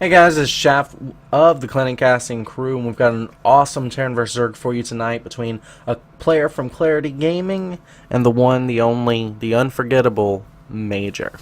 Hey guys, it's Shaft of the Clan and Casting crew, and we've got an awesome Terran vs. Zerg for you tonight between a player from Clarity Gaming and the one, the only, the unforgettable Major.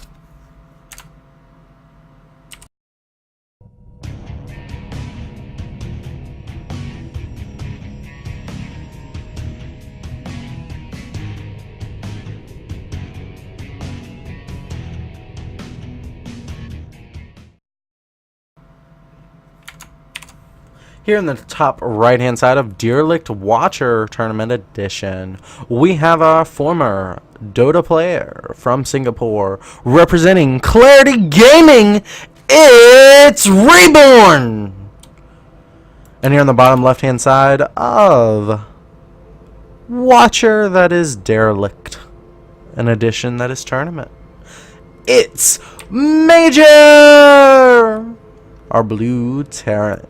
Here in the top right hand side of Derelict Watcher Tournament Edition, we have our former Dota player from Singapore representing Clarity Gaming. It's reb0rn! And here on the bottom left hand side of Watcher, that is Derelict, an edition that is Tournament, it's Major! Our blue Terran.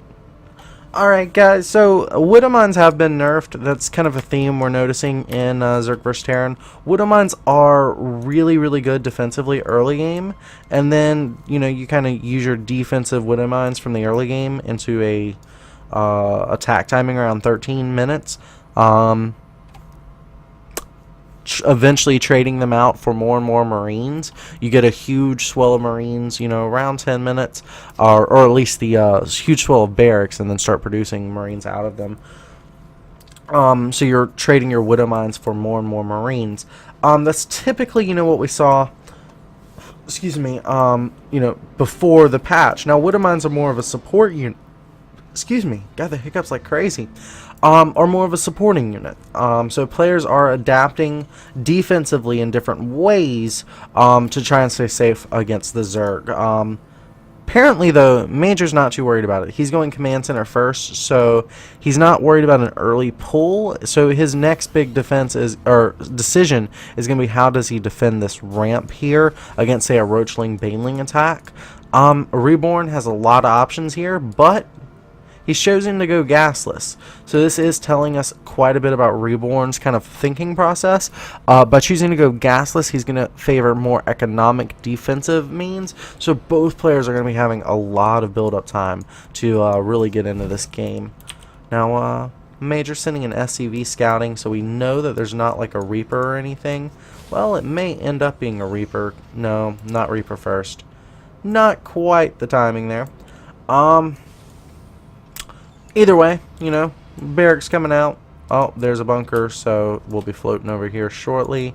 Alright guys, so Widow Mines have been nerfed. That's kind of a theme we're noticing in Zerg vs. Terran. Widow Mines are really good defensively early game, and then, you know, you kind of use your defensive Widow Mines from the early game into a attack timing around 13 minutes. Eventually trading them out for more and more Marines. You get a huge swell of Marines, you know, around 10 minutes, or at least the huge swell of barracks, and then start producing Marines out of them. So you're trading your Widow Mines for more and more Marines. That's typically, you know, what we saw, excuse me, you know, before the patch. Now, Widow Mines are more of a support unit. Excuse me, got the hiccups like crazy. Are more of a supporting unit. So players are adapting defensively in different ways to try and stay safe against the Zerg. Apparently, though, Major's not too worried about it. He's going command center first, so he's not worried about an early pull. So his next big decision is going to be how does he defend this ramp here against, say, a Roachling Baneling attack. reb0rn has a lot of options here, but he's chosen to go gasless. So this is telling us quite a bit about reb0rn's kind of thinking process. By choosing to go gasless, he's going to favor more economic defensive means. So both players are going to be having a lot of build-up time to really get into this game. Now, Major sending an SCV scouting, so we know that there's not like a Reaper or anything. Well, it may end up being a Reaper. No, not Reaper first. Not quite the timing there. Either way, you know, barracks coming out. Oh, there's a bunker, so we'll be floating over here shortly.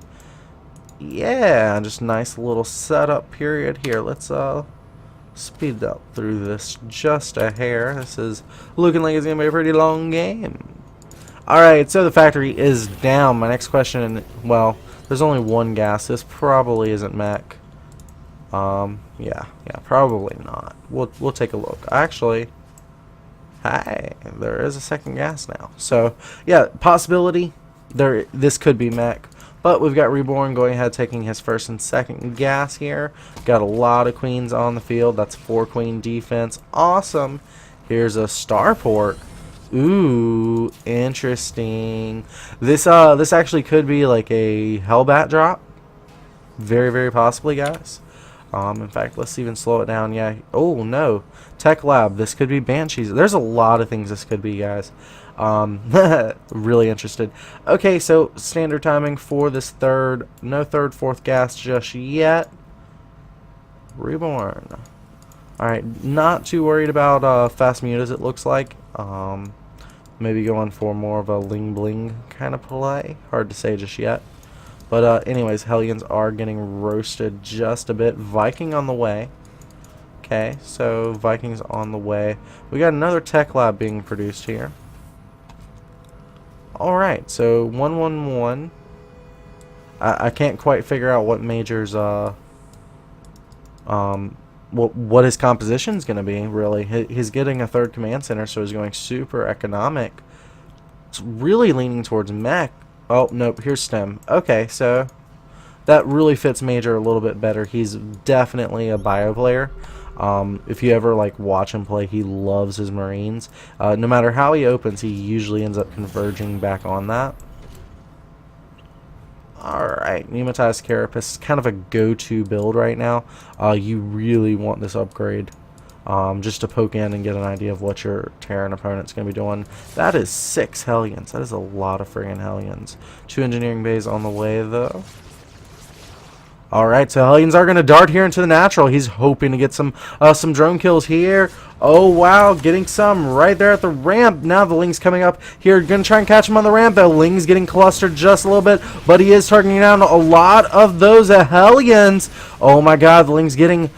Yeah, just nice little setup period here. Let's speed up through this just a hair. This is looking like it's gonna be a pretty long game. Alright, so the factory is down. My next question, well, there's only one gas. This probably isn't mech. Yeah, probably not. We'll take a look. Actually, hi, there is a second gas now. So, yeah, possibility, this could be mech. But we've got reb0rn going ahead taking his first and second gas here. Got a lot of queens on the field. That's 4 queen defense. Awesome. Here's a starport. Ooh, interesting. This actually could be like a Hellbat drop. Very possibly, guys. In fact, let's even slow it down. Yeah. Oh, no. Tech Lab. This could be Banshees. There's a lot of things this could be, guys. Really interested. Okay, so standard timing for this third. No third, fourth gas just yet. reb0rn. Alright, not too worried about fast mutas, it looks like. Maybe going for more of a ling bling kind of play. Hard to say just yet. But anyways, Hellions are getting roasted just a bit. Viking on the way. Okay, so Vikings on the way. We got another tech lab being produced here. Alright, so 111. I can't quite figure out what Major's what his composition is going to be, really. He's getting a third command center, so he's going super economic. It's really leaning towards mech. Oh, nope, here's STEM. Okay, so that really fits Major a little bit better. He's definitely a bio player. If you ever like watch him play, he loves his Marines. No matter how he opens, he usually ends up converging back on that. Alright, Pneumatized Carapace is kind of a go-to build right now. You really want this upgrade. just to poke in and get an idea of what your Terran opponent's going to be doing. That is 6 Hellions. That is a lot of friggin' Hellions. 2 engineering bays on the way, though. Alright, so Hellions are going to dart here into the natural. He's hoping to get some drone kills here. Oh, wow, getting some right there at the ramp. Now the Ling's coming up here. Going to try and catch him on the ramp. The Ling's getting clustered just a little bit, but he is targeting down a lot of those Hellions. Oh, my God, the Ling's getting...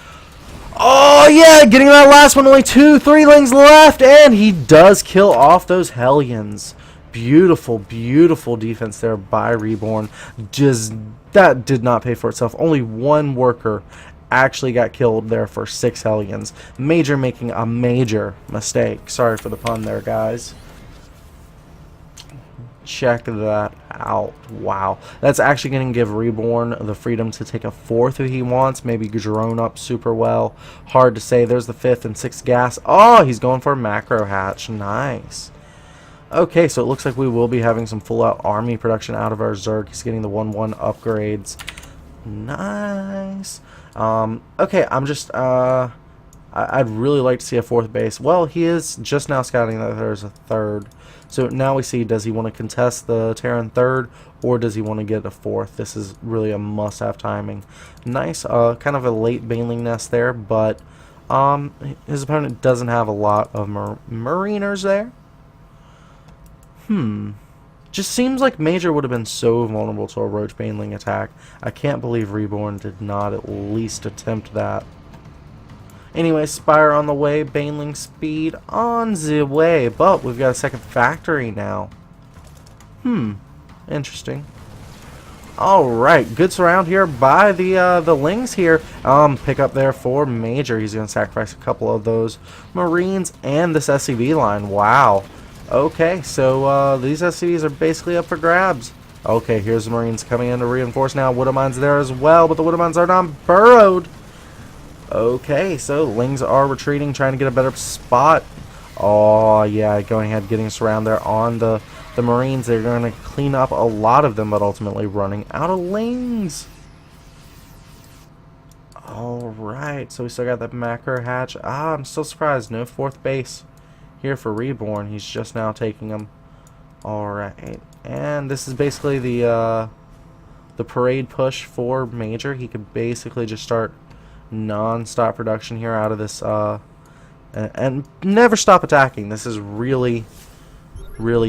Oh, yeah, getting that last one. Only 2, 3 Lings left, and he does kill off those Hellions. Beautiful, beautiful defense there by reb0rn. Just, that did not pay for itself. Only 1 worker actually got killed there for 6 Hellions. Major making a major mistake. Sorry for the pun there, guys. Check that out. Wow. That's actually going to give reb0rn the freedom to take a 4th if he wants. Maybe drone up super well. Hard to say. There's the 5th and 6th gas. Oh, he's going for a macro hatch. Nice. Okay, so it looks like we will be having some full-out army production out of our Zerg. He's getting the 1-1 upgrades. Nice. Okay, I'm just... I'd really like to see a 4th base. Well, he is just now scouting that there's a 3rd. So now we see, does he want to contest the Terran 3rd, or does he want to get a 4th? This is really a must-have timing. Nice, kind of a late Baneling nest there, but his opponent doesn't have a lot of Mariners there. Just seems like Major would have been so vulnerable to a Roach Baneling attack. I can't believe reb0rn did not at least attempt that. Anyway, Spire on the way, Baneling speed on the way, but we've got a second factory now. Interesting. Alright, good surround here by the Lings here. Pick up there for Major. He's going to sacrifice a couple of those Marines and this SCV line. Wow. Okay, so these SCVs are basically up for grabs. Okay, here's the Marines coming in to reinforce now. Widowmine's there as well, but the Widowmines are not burrowed. Okay, so Lings are retreating, trying to get a better spot. Oh, yeah, going ahead, getting surrounded there on the Marines. They're going to clean up a lot of them, but ultimately running out of Lings. Alright, so we still got that macro hatch. I'm still surprised. No 4th base here for reb0rn. He's just now taking them. Alright, and this is basically the parade push for Major. He could basically just start non-stop production here out of this and never stop attacking. This is really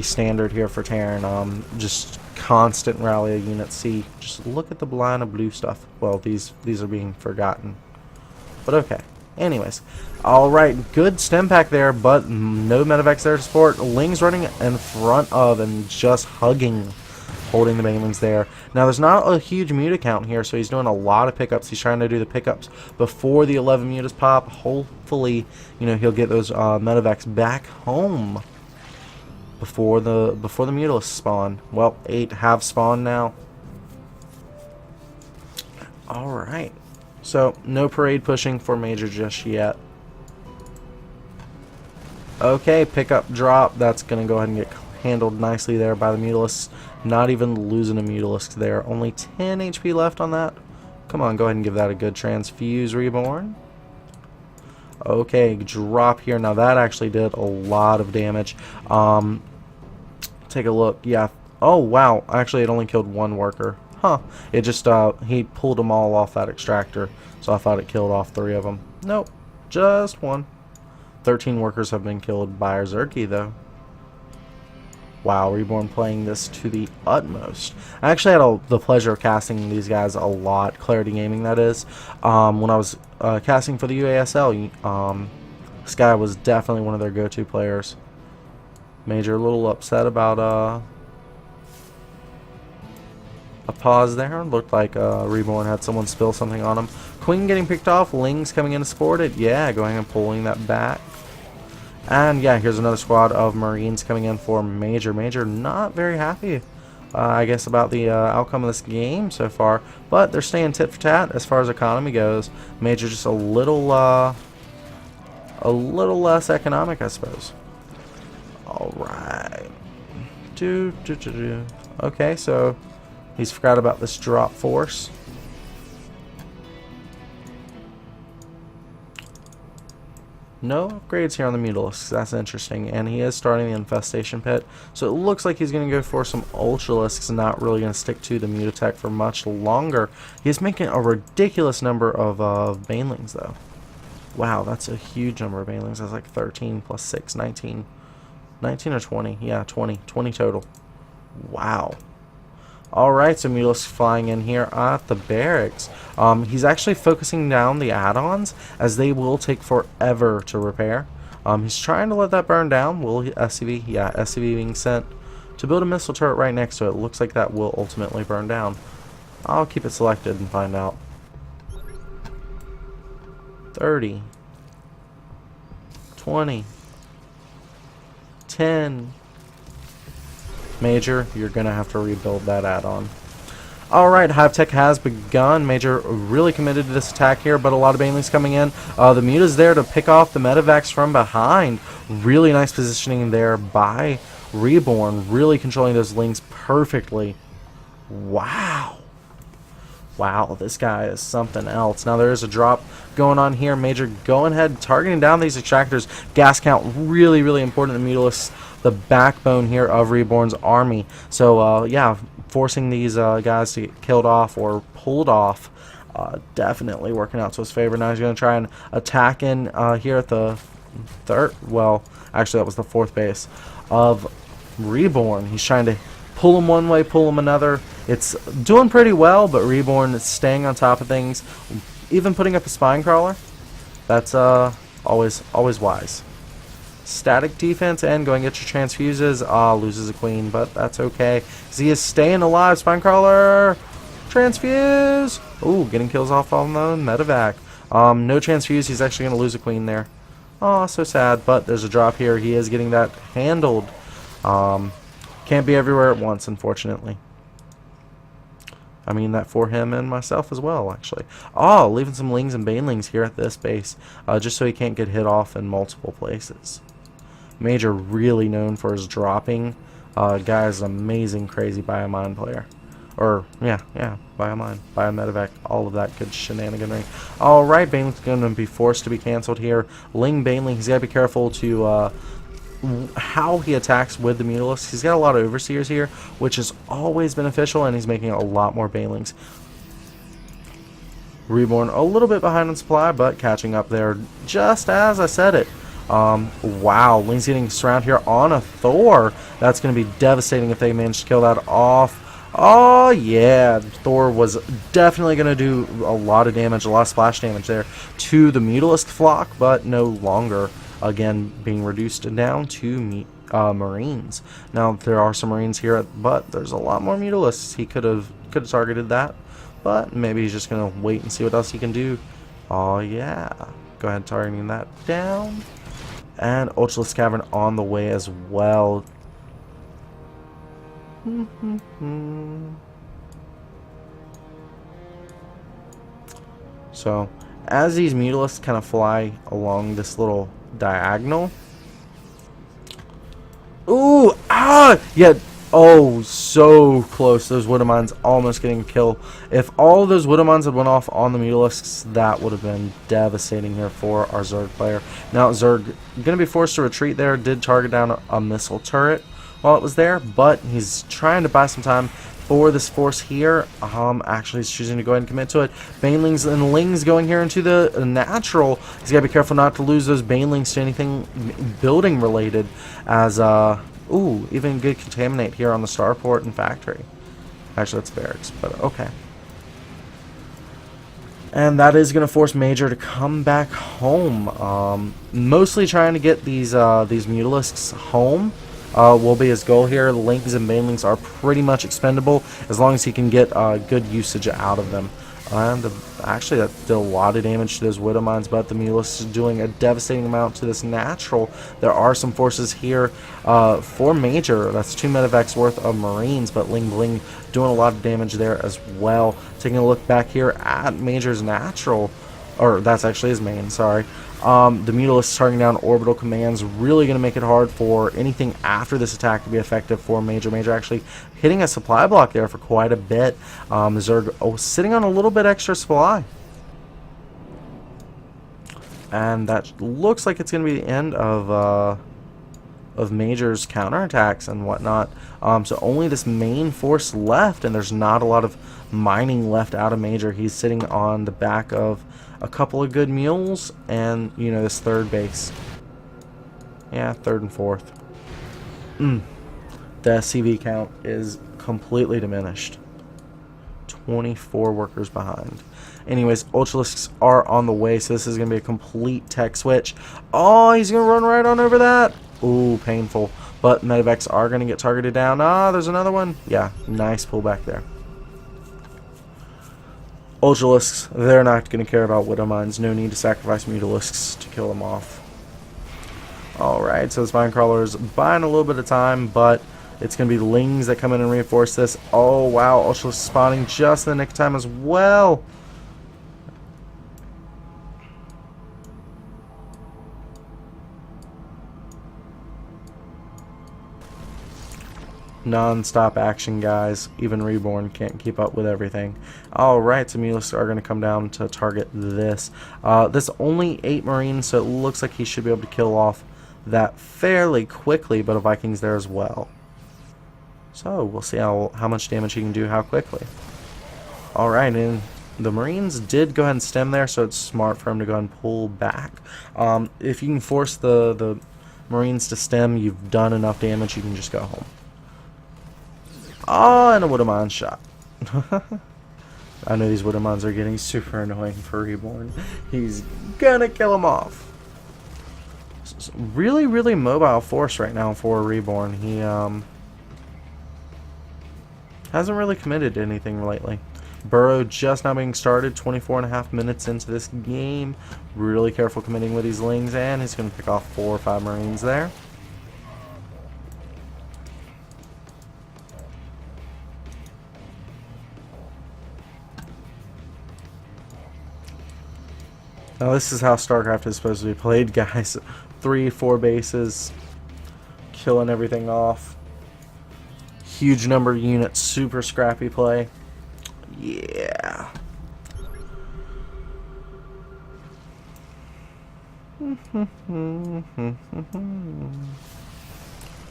standard here for Terran. Just constant rally of units. See, just look at the line of blue stuff. Well, these are being forgotten, but okay. Anyways, alright, good stem pack there, but no medevacs there to support. Ling's running in front of and just holding the Banelings there. Now, there's not a huge muta count here, so he's doing a lot of pickups. He's trying to do the pickups before the 11 mutas pop. Hopefully, you know, he'll get those medevacs back home before the mutalisks spawn. Well, 8 have spawned now. Alright. So, no parade pushing for Major just yet. Okay, pick up, drop. That's going to go ahead and get handled nicely there by the mutalisks. Not even losing a mutalisk there. Only 10 HP left on that. Come on, go ahead and give that a good transfuse, reb0rn. Okay, drop here. Now, that actually did a lot of damage. Take a look. Yeah. Oh, wow. Actually, it only killed 1 worker. Huh. It just, he pulled them all off that extractor, so I thought it killed off 3 of them. Nope, just 1. 13 workers have been killed by our Zerky, though. Wow, reb0rn playing this to the utmost. I actually had the pleasure of casting these guys a lot, Clarity Gaming, that is. When I was casting for the UASL, this guy was definitely one of their go-to players. Major a little upset about a pause there. Looked like reb0rn had someone spill something on him. Queen getting picked off. Ling's coming in to support it. Yeah, going and pulling that back. And yeah, here's another squad of Marines coming in for Major. Major not very happy, I guess, about the outcome of this game so far. But they're staying tit for tat as far as economy goes. Major just a little less economic, I suppose. All right. Okay, so he's forgot about this drop force. No upgrades here on the Mutalisks. That's interesting. And he is starting the Infestation Pit. So it looks like he's going to go for some Ultralisks and not really going to stick to the Mutatech for much longer. He's making a ridiculous number of Banelings, though. Wow, that's a huge number of Banelings. That's like 13 plus 6, 19. 19 or 20? Yeah, 20. 20 total. Wow. Alright, so Mutalisk flying in here at the barracks. He's actually focusing down the add-ons, as they will take forever to repair. He's trying to let that burn down. Will he, SCV? Yeah, SCV being sent to build a missile turret right next to it. Looks like that will ultimately burn down. I'll keep it selected and find out. 30. 20. 10. Major, you're going to have to rebuild that add-on. Alright, Hive Tech has begun. Major really committed to this attack here, but a lot of Banelings coming in. The Muta's there to pick off the Medivacs from behind. Really nice positioning there by reb0rn, really controlling those Lings perfectly. Wow. Wow, this guy is something else. Now there is a drop going on here. Major going ahead, targeting down these extractors. Gas count, really, really important. The Mutalisks, the backbone here of reb0rn's army. So, yeah, forcing these guys to get killed off or pulled off. Definitely working out to his favor. Now he's going to try and attack in here at the third. Well, actually, that was the fourth base of reb0rn. He's trying to pull him one way, pull him another. It's doing pretty well, but reb0rn is staying on top of things. Even putting up a spine crawler. That's always wise. Static defense and go and get your transfuses. Loses a queen, but that's okay. He is staying alive. Spine crawler. Transfuse. Ooh, getting kills off on the medevac. No transfuse. He's actually going to lose a queen there. Oh, so sad, but there's a drop here. He is getting that handled. Can't be everywhere at once, unfortunately. I mean that for him and myself as well, actually. Oh, leaving some Lings and Banelings here at this base, just so he can't get hit off in multiple places. Major really known for his dropping. Guy is an amazing, crazy Biomine player. Or, yeah, Biomine, Biomedevac, all of that good shenaniganry. Alright, Baneling's going to be forced to be cancelled here. Ling Baneling, he's got to be careful to how he attacks with the Mutalisks. He's got a lot of Overseers here, which is always beneficial, and he's making a lot more Banelings. reb0rn a little bit behind on supply, but catching up there just as I said it. Wow, Ling's getting surrounded here on a Thor. That's going to be devastating if they manage to kill that off. Oh yeah, Thor was definitely going to do a lot of damage, a lot of splash damage there to the Mutalisk flock, but no longer. Again, being reduced down to Marines. Now there are some Marines here, but there's a lot more Mutalisks. He could have targeted that, but maybe he's just gonna wait and see what else he can do. Oh yeah, go ahead, targeting that down, and Ultralisk Cavern on the way as well. So as these Mutalisks kind of fly along this little diagonal. Ooh, yeah. Oh, so close. Those Widowmines almost getting a kill. If all of those Widowmines had went off on the Mutalisks, that would have been devastating here for our Zerg player. Now Zerg going to be forced to retreat there. Did target down a missile turret while it was there, but he's trying to buy some time for this force here. Actually he's choosing to go ahead and commit to it. Banelings and Lings going here into the natural. He's got to be careful not to lose those Banelings to anything building related, as ooh, even good contaminate here on the starport and factory. Actually that's barracks, but okay. And that is going to force Major to come back home. Mostly trying to get these Mutalisks home. Will be his goal here. The Lings and Banelings are pretty much expendable as long as he can get good usage out of them. And actually that did a lot of damage to those Widowmines, but the Mutalisks is doing a devastating amount to this natural. There are some forces here for Major. That's 2 medevacs worth of Marines, but Ling Bling doing a lot of damage there as well. Taking a look back here at Major's natural, or that's actually his main, sorry. The Mutalisks targeting down orbital commands, really going to make it hard for anything after this attack to be effective for Major. Major actually hitting a supply block there for quite a bit. Zerg sitting on a little bit extra supply. And that looks like it's going to be the end of Major's counterattacks and whatnot. So only this main force left, and there's not a lot of mining left out of Major. He's sitting on the back of a couple of good mules and, you know, this third base. Yeah, third and fourth. The SCV count is completely diminished. 24 workers behind. Anyways, Ultralisks are on the way, so this is going to be a complete tech switch. Oh, he's going to run right on over that. Ooh, painful. But Medivacs are going to get targeted down. Ah, there's another one. Yeah, nice pullback there. Ultralisks, they're not going to care about Widow Mines. No need to sacrifice Mutalisks to kill them off. Alright, so the Spine Crawler's buying a little bit of time, but it's going to be the Lings that come in and reinforce this. Oh, wow, Ultralisks spawning just in the nick of time as well. Non-stop action, guys. Even reb0rn can't keep up with everything. Alright, so Mutalisks are going to come down to target this. This only 8 Marines, so it looks like he should be able to kill off that fairly quickly, but a Viking's there as well. So we'll see how much damage he can do how quickly. Alright, and the Marines did go ahead and stem there, so it's smart for him to go ahead and pull back. If you can force the Marines to stem, you've done enough damage, you can just go home. Oh, and a Widowmine shot. I know these Widowmines are getting super annoying for reb0rn. He's gonna kill him off. Really, really mobile force right now for reb0rn. He hasn't really committed to anything lately. Burrow just now being started, 24.5 minutes into this game. Really careful committing with these Lings, and he's going to pick off 4 or 5 Marines there. Now this is how StarCraft is supposed to be played, guys. 3-4 bases, killing everything off. Huge number of units, super scrappy play. Yeah.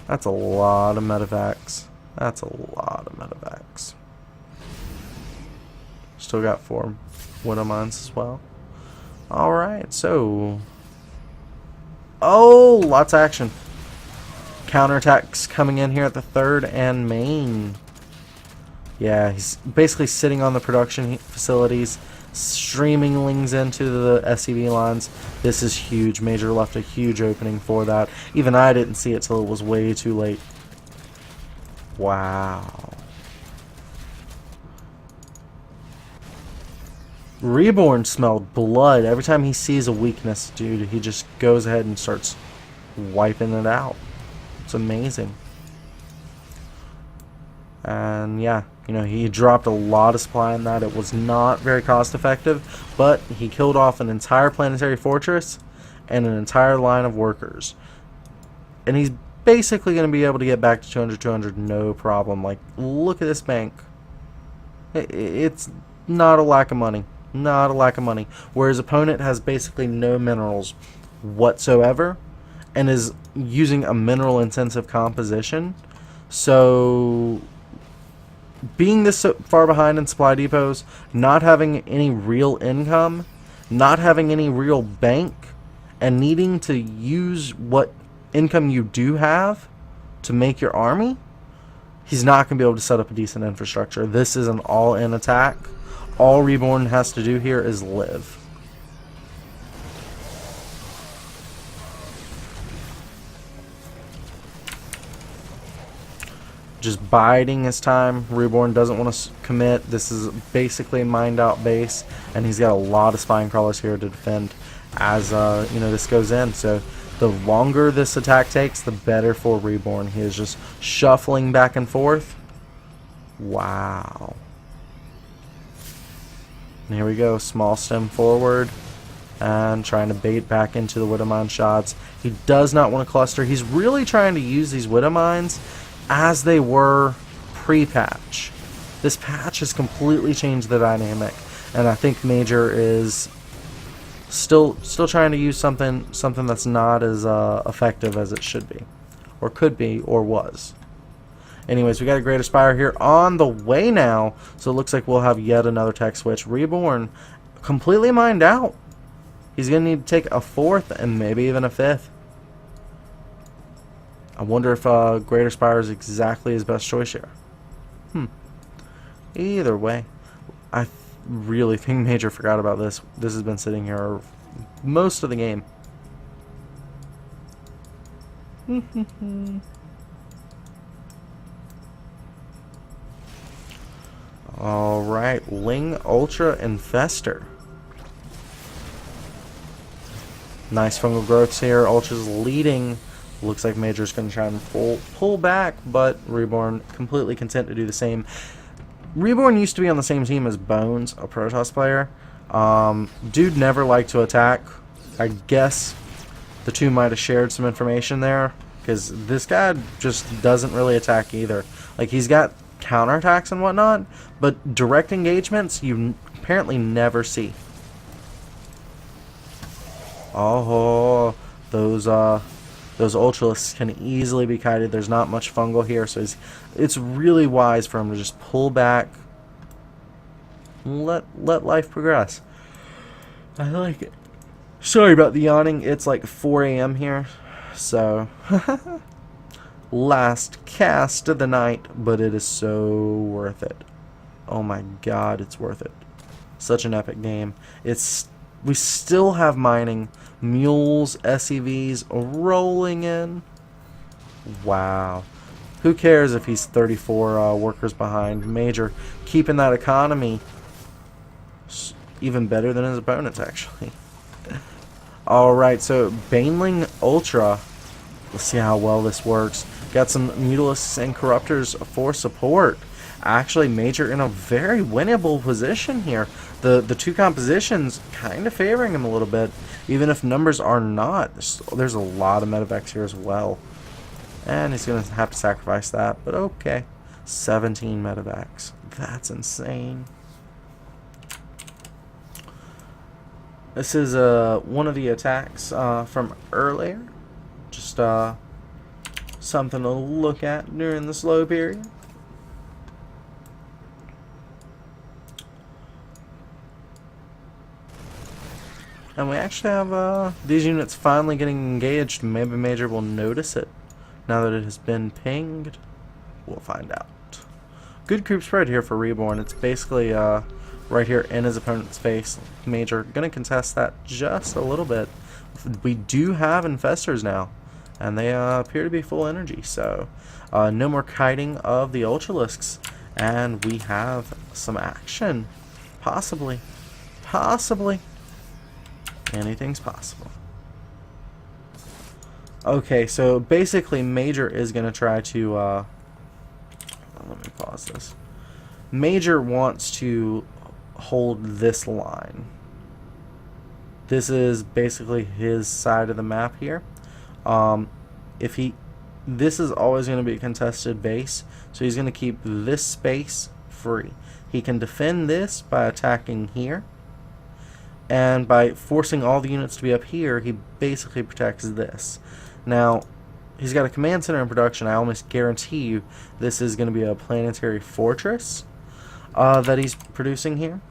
That's a lot of medevacs. That's a lot of medevacs. Still got 4 Widow Mines as well. Alright, so... Oh, lots of action. Counterattacks coming in here at the 3rd and main. Yeah, he's basically sitting on the production facilities, streaming Lings into the SCV lines. This is huge. Major left a huge opening for that. Even I didn't see it till it was way too late. Wow. reb0rn smelled blood. Every time he sees a weakness, dude, he just goes ahead and starts wiping it out. It's amazing. And yeah, you know, he dropped a lot of supply in that. It was not very cost effective, but he killed off an entire planetary fortress and an entire line of workers. And he's basically going to be able to get back to 200 no problem. Like, look at this bank. It's not a lack of money. Not a lack of money. Where his opponent has basically no minerals whatsoever and is using a mineral intensive composition. So being this so far behind in supply depots, not having any real income, not having any real bank, and needing to use what income you do have to make your army, he's not going to be able to set up a decent infrastructure. This is an all-in attack. All reb0rn has to do here is live. Just biding his time. reb0rn doesn't want to commit. This is basically a mined out base, and he's got a lot of spine crawlers here to defend as you know, this goes in. So the longer this attack takes, the better for reb0rn. He is just shuffling back and forth. Wow. And here we go, small stem forward and trying to bait back into the Widow Mine shots. He does not want to cluster. He's really trying to use these Widow Mines as they were pre-patch. This patch has completely changed the dynamic, and I think Major is Still trying to use something that's not as effective as it should be, or could be, or was. Anyways, we got a Greater Spire here on the way now, so it looks like we'll have yet another tech switch. Reborn, completely mined out. He's going to need to take a 4th and maybe even a 5th. I wonder if Greater Spire is exactly his best choice here. Either way, I really think Major forgot about this. This has been sitting here most of the game. Alright, Ling, Ultra, Infester. Nice fungal growths here. Ultra's leading. Looks like Major's going to try and pull back, but Reborn completely content to do the same. Reborn used to be on the same team as Bones, a Protoss player. Dude never liked to attack. I guess the two might have shared some information there, because this guy just doesn't really attack either. Like, he's got counterattacks and whatnot, but direct engagements you apparently never see. Oh, those Ultralisks can easily be kited. There's not much fungal here, so it's really wise for him to just pull back. Let life progress. I like it. Sorry about the yawning. It's like 4 a.m. here, so last cast of the night, but it is so worth it. Oh my god, it's worth it. Such an epic game. We still have mining. Mules, SEVs rolling in. Wow. Who cares if he's 34 workers behind? Major keeping that economy even better than his opponents, actually. Alright, so Baneling Ultra. Let's see how well this works. Got some Mutalisks and Corruptors for support. Actually, Major in a very winnable position here. The two compositions kind of favoring him a little bit, even if numbers are not. There's a lot of medevacs here as well. And he's going to have to sacrifice that, but okay. 17 medevacs. That's insane. This is one of the attacks from earlier. Just something to look at during the slow period. And we actually have these units finally getting engaged. Maybe Major will notice it now that it has been pinged. We'll find out. Good creep spread here for Reborn. It's basically right here in his opponent's face. Major gonna contest that just a little bit. We do have infestors now, and they appear to be full energy. So no more kiting of the Ultralisks, and we have some action. Possibly. Anything's possible. Okay, so basically Major is going to try to let me pause this. Major wants to hold this line. This is basically his side of the map here. This is always going to be a contested base, so he's going to keep this space free. He can defend this by attacking here. And by forcing all the units to be up here, he basically protects this. Now, he's got a command center in production. I almost guarantee you this is going to be a planetary fortress that he's producing here.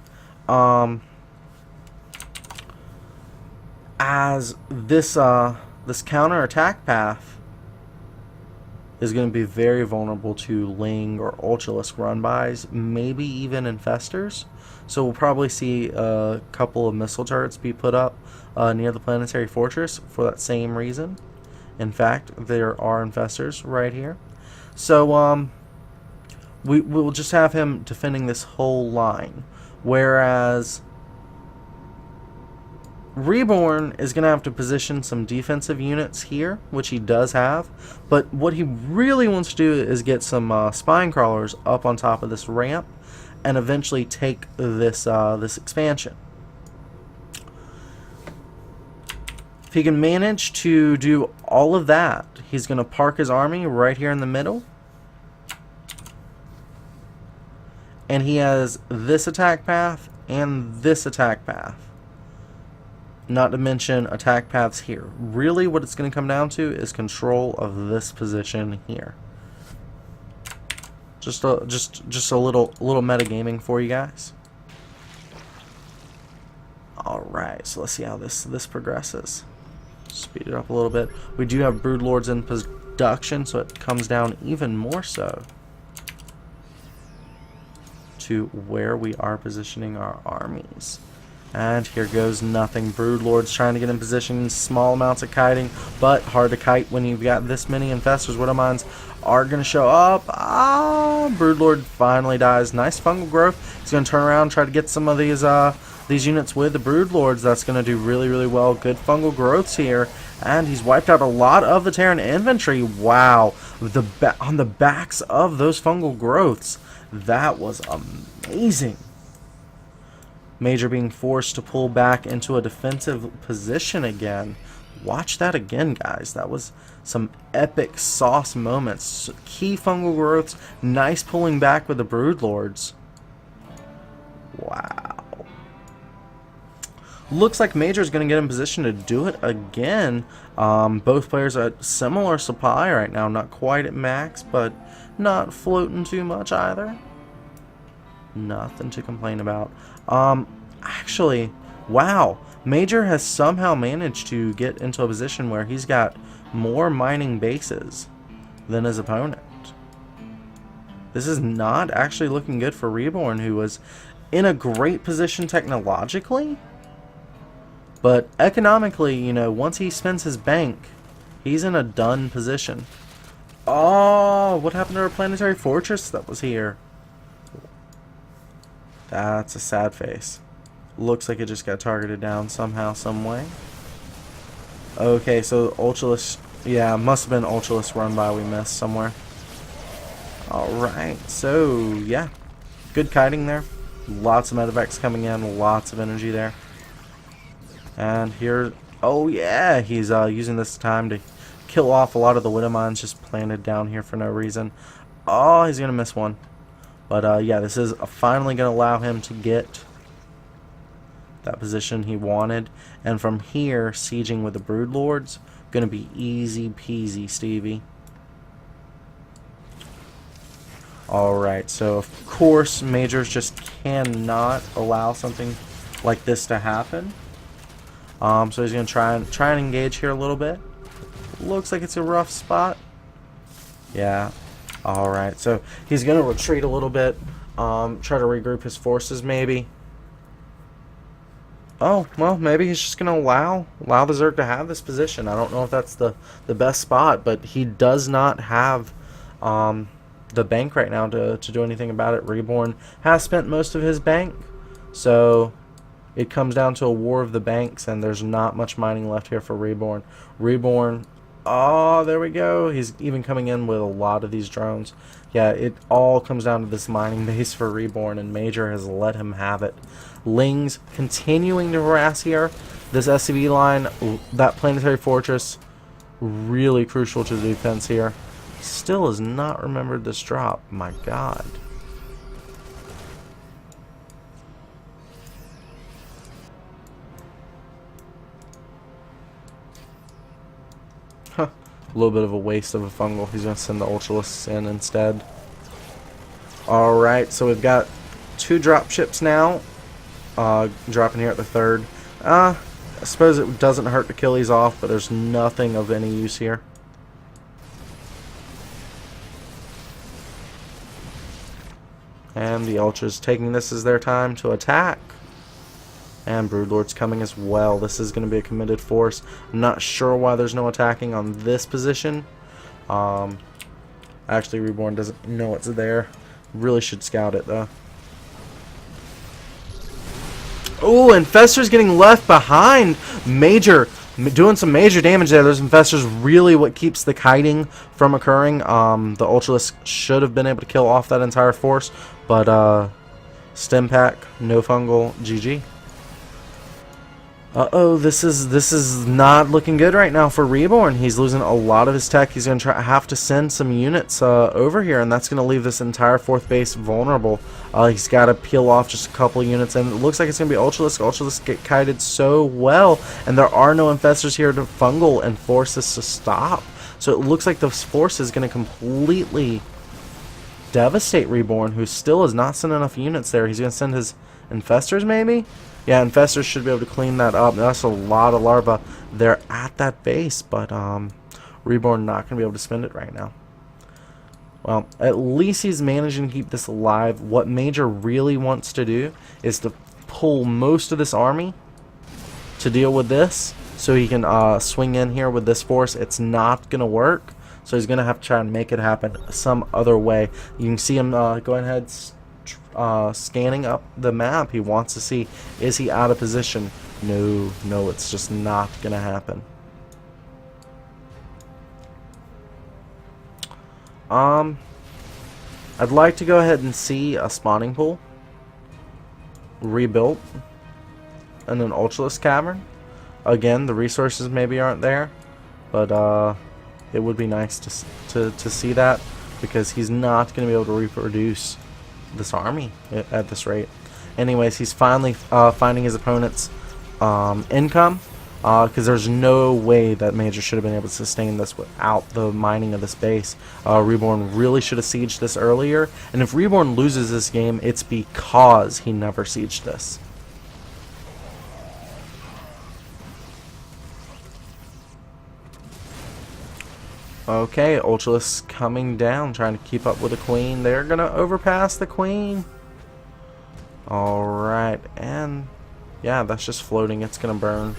As this counter-attack path is going to be very vulnerable to Ling or Ultralisk run-bys, maybe even infestors. So we'll probably see a couple of missile turrets be put up near the planetary fortress for that same reason. In fact, there are infestors right here. So we'll just have him defending this whole line. Whereas Reborn is going to have to position some defensive units here, which he does have. But what he really wants to do is get some spine crawlers up on top of this ramp and eventually take this this expansion. If he can manage to do all of that, he's going to park his army right here in the middle. And he has this attack path and this attack path. Not to mention attack paths here. Really what it's going to come down to is control of this position here. Just a little metagaming for you guys. Alright, so let's see how this progresses. Speed it up a little bit. We do have Brood Lords in production, so it comes down even more so to where we are positioning our armies. And here goes nothing. Brood Lords trying to get in position, small amounts of kiting, but hard to kite when you've got this many infestors. Widow Mines are going to show up. Brood Lord finally dies. Nice fungal growth. He's going to turn around and try to get some of these units with the Brood Lords. That's going to do really well. Good fungal growths here. And he's wiped out a lot of the Terran infantry. Wow. On the backs of those fungal growths. That was amazing. Major being forced to pull back into a defensive position again. Watch that again, guys. That was some epic sauce moments. Key fungal growths. Nice pulling back with the Brood Lords. Wow. Looks like Major's going to get in position to do it again. Both players are at similar supply right now. Not quite at max, but not floating too much either. Nothing to complain about. Actually, wow. Major has somehow managed to get into a position where he's got more mining bases than his opponent. This is not actually looking good for reb0rn, who was in a great position technologically. But economically, you know, once he spends his bank, he's in a done position. Oh, what happened to our planetary fortress that was here? That's a sad face. Looks like it just got targeted down somehow, some way. Okay, so Ultralisk, yeah, must have been Ultralisk run by we missed somewhere. Alright, so yeah, good kiting there. Lots of medevacs coming in, lots of energy there. And here, oh yeah, he's using this time to kill off a lot of the Widow Mines just planted down here for no reason. Oh, he's going to miss one. But yeah, this is finally going to allow him to get that position he wanted. And from here, sieging with the Brood Lords, going to be easy peasy, Stevie. Alright, so of course, Majors just cannot allow something like this to happen. So he's going to try and engage here a little bit. Looks like it's a rough spot. Yeah. Alright, so he's going to retreat a little bit. Try to regroup his forces maybe. Oh, well, maybe he's just going to allow the Zerg to have this position. I don't know if that's the best spot, but he does not have the bank right now to do anything about it. reb0rn has spent most of his bank, so it comes down to a war of the banks, and there's not much mining left here for reb0rn. reb0rn, oh, there we go. He's even coming in with a lot of these drones. Yeah, it all comes down to this mining base for reb0rn, and Major has let him have it. Lings continuing to harass here. This SCV line, that planetary fortress, really crucial to the defense here. Still has not remembered this drop. My God. Huh. A little bit of a waste of a fungal. He's going to send the Ultralisks in instead. Alright, so we've got 2 drop ships now. Dropping here at the 3rd. I suppose it doesn't hurt to kill these off, but there's nothing of any use here. And the Ultras taking this as their time to attack. And Broodlord's coming as well. This is going to be a committed force. I'm not sure why there's no attacking on this position. Actually, reb0rn doesn't know it's there. Really should scout it, though. Oh, Infestor's getting left behind. Major, doing some major damage there. Those Infestors really what keeps the kiting from occurring. The Ultralisk should have been able to kill off that entire force. But, Stim Pack, no fungal, GG. Uh-oh, this is not looking good right now for reb0rn. He's losing a lot of his tech. He's going to have to send some units over here, and that's going to leave this entire 4th base vulnerable. He's got to peel off just a couple of units, and it looks like it's going to be Ultralisk. Ultralisk get kited so well, and there are no infestors here to fungal and force this to stop. So it looks like this force is going to completely devastate reb0rn, who still has not sent enough units there. He's going to send his infestors, maybe? Yeah, infestors should be able to clean that up. That's a lot of larvae there at that base, but reb0rn not going to be able to spend it right now. Well, at least he's managing to keep this alive. What Major really wants to do is to pull most of this army to deal with this, so he can swing in here with this force. It's not going to work, so he's going to have to try and make it happen some other way. You can see him go ahead scanning up the map. He wants to see, is he out of position? No, it's just not gonna happen. I'd like to go ahead and see a spawning pool rebuilt and an Ultralisk cavern. Again, the resources maybe aren't there, but it would be nice to see that, because he's not going to be able to reproduce this army at this rate. Anyways, he's finally finding his opponent's income, because there's no way that Major should have been able to sustain this without the mining of this base. reb0rn really should have sieged this earlier, and if reb0rn loses this game, it's because he never sieged this. Okay, Ultralisk coming down, trying to keep up with the queen. They're gonna overpass the queen. Alright, and yeah, that's just floating. It's gonna burn.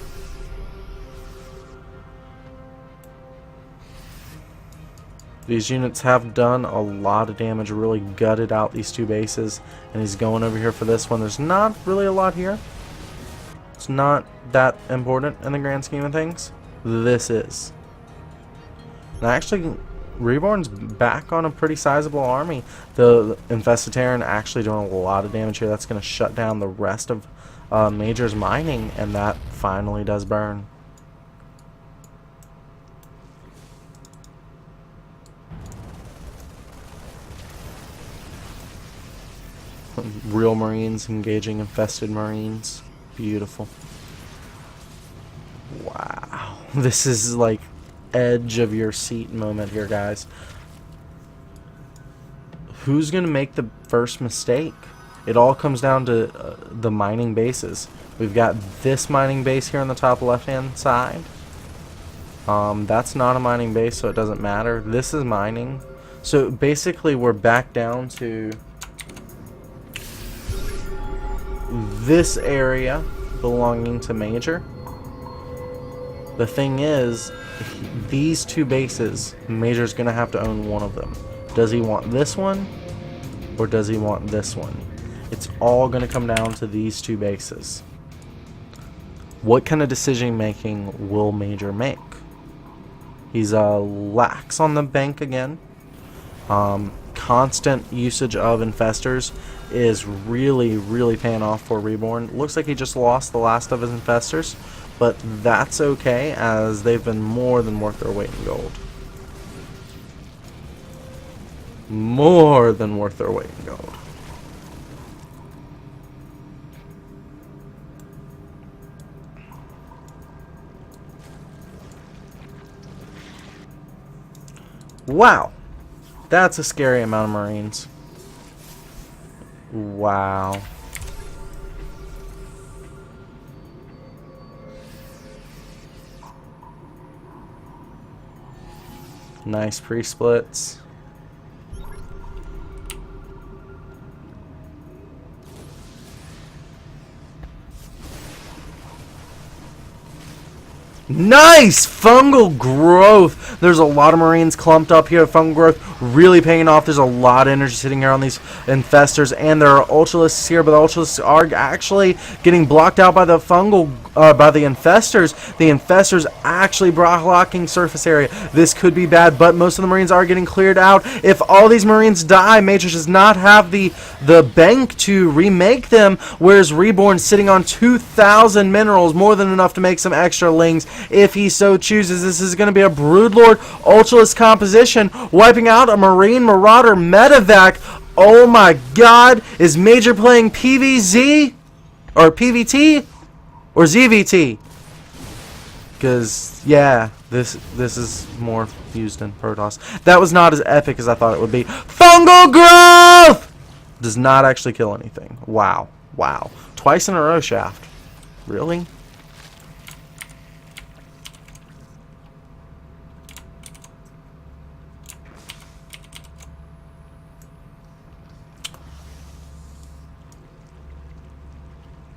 These units have done a lot of damage, really gutted out these 2 bases, and he's going over here for this one. There's not really a lot here. It's not that important in the grand scheme of things. This is. Now, actually, reb0rn's back on a pretty sizable army. The Infestitarian actually doing a lot of damage here. That's going to shut down the rest of Major's mining, and that finally does burn. Real Marines engaging infested Marines. Beautiful. Wow. This is like edge of your seat moment here, guys. Who's gonna make the first mistake? It all comes down to the mining bases. We've got this mining base here on the top left hand side. That's not a mining base, so it doesn't matter. This is mining. So basically we're back down to this area belonging to Major. The thing is, these 2 bases, Major's gonna have to own one of them. Does he want this one, or does he want this one? It's all gonna come down to these 2 bases. What kind of decision making will Major make? He's lax on the bank again. Constant usage of infestors is really paying off for reb0rn. Looks like he just lost the last of his infestors, but that's okay, as they've been more than worth their weight in gold. More than worth their weight in gold. Wow, that's a scary amount of Marines. Wow. Nice pre-splits. Nice fungal growth. There's a lot of Marines clumped up here. Fungal growth really paying off. There's a lot of energy sitting here on these infestors, and there are ultralisks here, but the ultralisks are actually getting blocked out by the fungal, by the infestors. The infestors actually blocking surface area. This could be bad, but most of the Marines are getting cleared out. If all these Marines die, Major does not have the bank to remake them, whereas reb0rn sitting on 2,000 minerals, more than enough to make some extra lings if he so chooses. This is going to be a Broodlord Ultralisk composition, wiping out a Marine Marauder medevac. Oh my god, is Major playing PVZ? Or PVT? Or ZVT? Because, yeah, this is more used in Protoss. That was not as epic as I thought it would be. Fungal Growth! Does not actually kill anything. Wow. Wow. Twice in a row, Shaft. Really?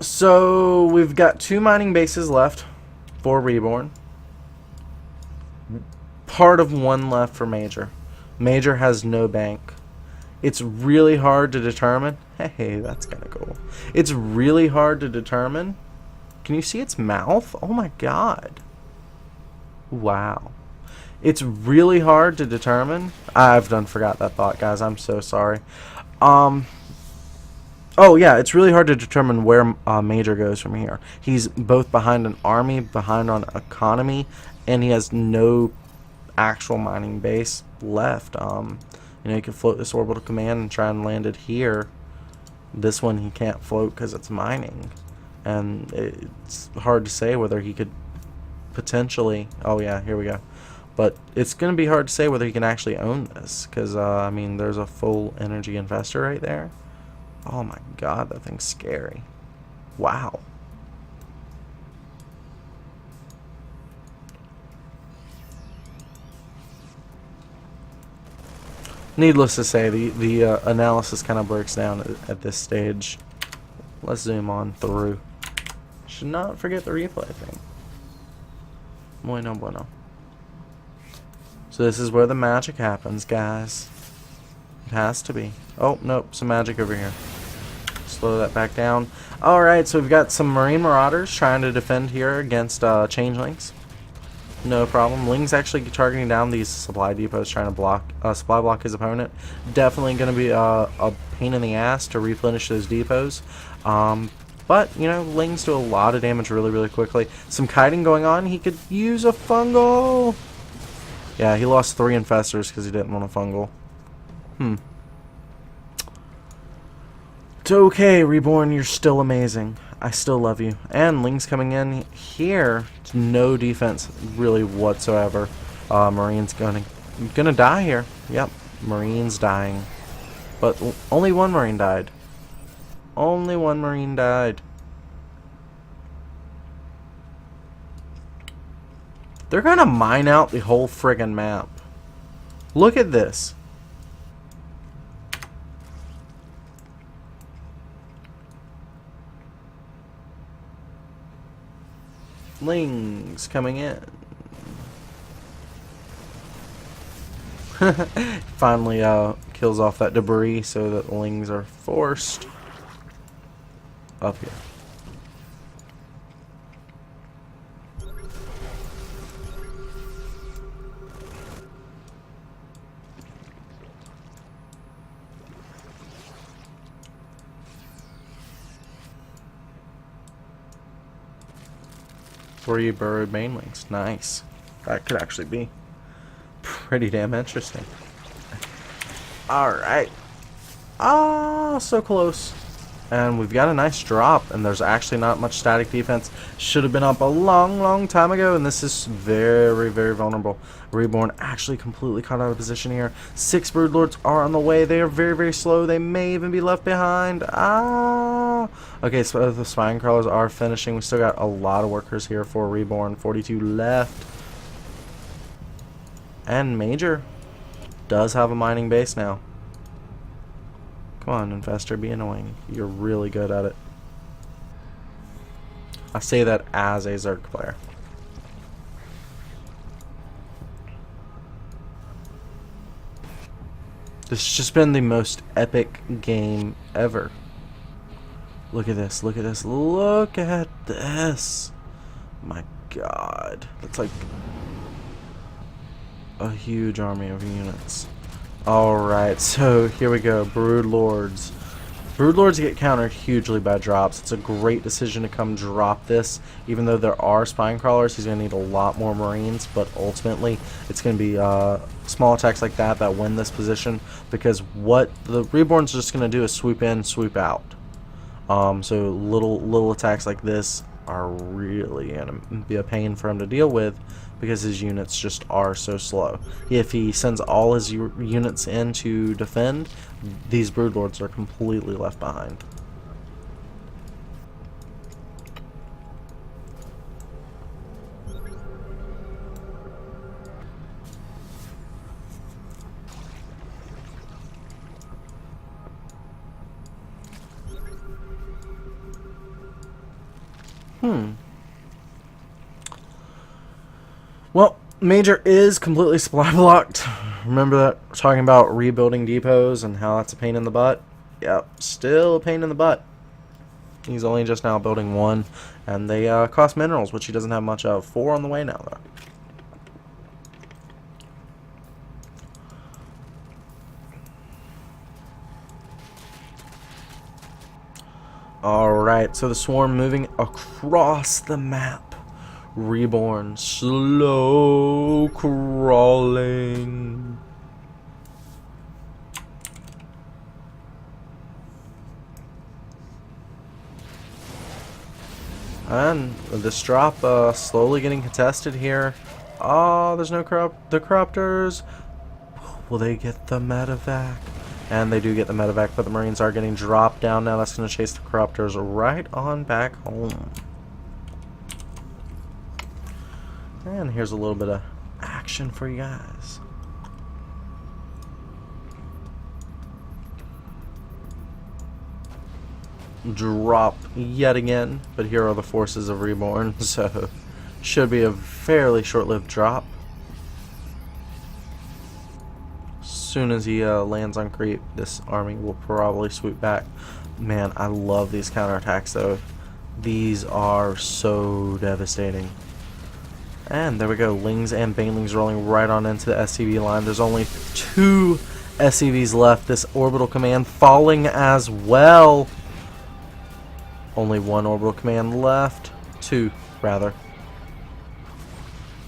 So, we've got 2 mining bases left for reb0rn. Part of 1 left for Major. Major has no bank. It's really hard to determine. Hey, that's kind of cool. It's really hard to determine. Can you see its mouth? Oh my god. Wow. It's really hard to determine. I've done forgot that thought, guys. I'm so sorry. Oh yeah, it's really hard to determine where Major goes from here. He's both behind an army, behind on economy, and he has no actual mining base left. You know, he could float this orbital command and try and land it here. This one he can't float because it's mining, and it's hard to say whether he could potentially. Oh yeah, here we go. But it's going to be hard to say whether he can actually own this, because I mean, there's a full energy investor right there. Oh my god, that thing's scary. Wow. Needless to say, the analysis kind of breaks down at this stage. Let's zoom on through. Should not forget the replay thing. Bueno, bueno. So this is where the magic happens, guys. It has to be. Oh, nope, some magic over here. Slow that back down. Alright, so we've got some Marine Marauders trying to defend here against Changelings. No problem. Ling's actually targeting down these supply depots, trying to supply block his opponent. Definitely going to be a pain in the ass to replenish those depots. But, you know, Lings do a lot of damage really, really quickly. Some kiting going on. He could use a fungal. Yeah, he lost 3 infestors because he didn't want a fungal. It's okay, reb0rn, you're still amazing. I still love you. And Ling's coming in here. No defense really whatsoever. Marine's gonna die here. Yep, Marine's dying. But only 1 Marine died. Only 1 Marine died. They're gonna mine out the whole friggin' map. Look at this. Lings coming in. Finally kills off that debris so that the Lings are forced up here. Three bird mainlings. Nice. That could actually be pretty damn interesting. Alright. Ah, so close. And we've got a nice drop, and there's actually not much static defense. Should have been up a long, long time ago, and this is very, very vulnerable. reb0rn actually completely caught out of position here. 6 Broodlords are on the way. They are very, very slow. They may even be left behind. Ah! Okay, so the Spine Crawlers are finishing. We still got a lot of workers here for reb0rn. 42 left. And Major does have a mining base now. Come on, Infestor, be annoying. You're really good at it. I say that as a Zerg player. This has just been the most epic game ever. Look at this, look at this, look at this. My god. That's like a huge army of units. Alright, so here we go. Brood Lords. Brood Lords get countered hugely by drops. It's a great decision to come drop this. Even though there are Spine Crawlers, he's going to need a lot more Marines. But ultimately, it's going to be small attacks like that that win this position. Because what the Reborn's just going to do is swoop in, swoop out. So little attacks like this are really going to be a pain for him to deal with, because his units just are so slow. If he sends all his units in to defend, these Broodlords are completely left behind. Well, Major is completely supply blocked. Remember that we're talking about rebuilding depots and how that's a pain in the butt? Yep, still a pain in the butt. He's only just now building one, and they cost minerals, which he doesn't have much of. 4 on the way now, though. Alright, so the swarm moving across the map. Reborn, slow crawling. And this drop slowly getting contested here. Oh, there's no the corruptors. Will they get the medevac? And they do get the medevac, but the Marines are getting dropped down now. That's going to chase the corruptors right on back home. And here's a little bit of action for you guys. Drop yet again, but here are the forces of Reborn, so should be a fairly short-lived drop. As soon as he lands on creep, this army will probably swoop back. Man, I love these counterattacks though. These are so devastating. And there we go, Lings and Banelings rolling right on into the SCV line. There's only 2 SCVs left. This orbital command falling as well. Only 1 orbital command left. 2, rather.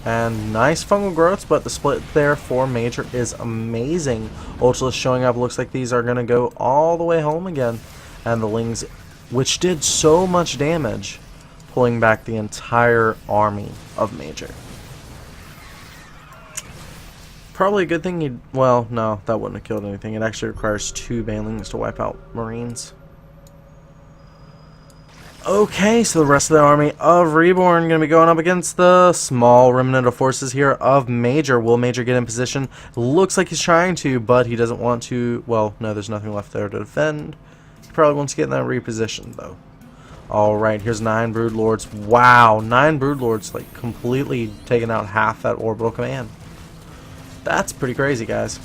And nice fungal growths, but the split there for Major is amazing. Ultilis showing up. Looks like these are going to go all the way home again. And the Lings, which did so much damage, pulling back the entire army of Major. Probably a good thing he... Well, no, that wouldn't have killed anything. It actually requires 2 Banelings to wipe out Marines. Okay, so the rest of the army of Reborn going to be going up against the small remnant of forces here of Major. Will Major get in position? Looks like he's trying to, but he doesn't want to... Well, no, there's nothing left there to defend. He probably wants to get in that reposition, though. Alright, here's 9 Broodlords. Wow, 9 Broodlords, like, completely taking out half that orbital command. That's pretty crazy, guys.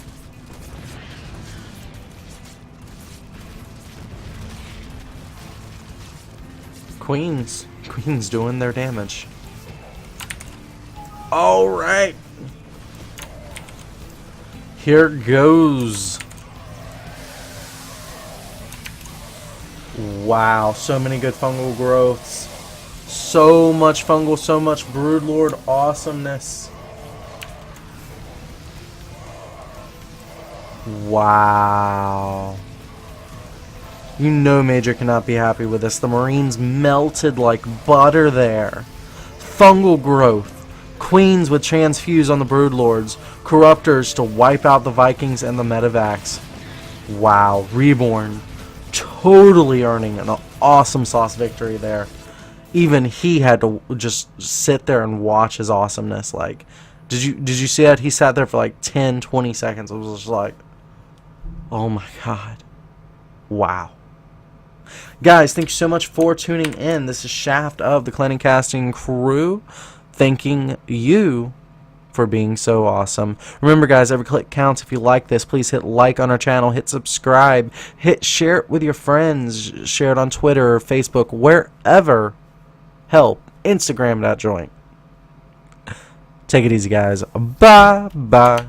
Queens doing their damage. Alright. Here goes. Wow, so many good fungal growths. So much fungal, so much Broodlord awesomeness. Wow. You know Major cannot be happy with this. The Marines melted like butter there. Fungal growth. Queens with transfuse on the Broodlords. Corruptors to wipe out the Vikings and the medevacs. Wow. Reborn totally earning an awesome sauce victory there. Even he had to just sit there and watch his awesomeness. Like, did you see that? He sat there for like 10-20 seconds. It was just like, oh my god. Wow. Guys, thank you so much for tuning in. This is Shaft of the Clan and Casting crew, thanking you for being so awesome. Remember, guys, every click counts. If you like this, please hit like on our channel, hit subscribe, hit share it with your friends, share it on Twitter or Facebook, wherever. Help, Instagram that joint. Take it easy, guys. Bye bye.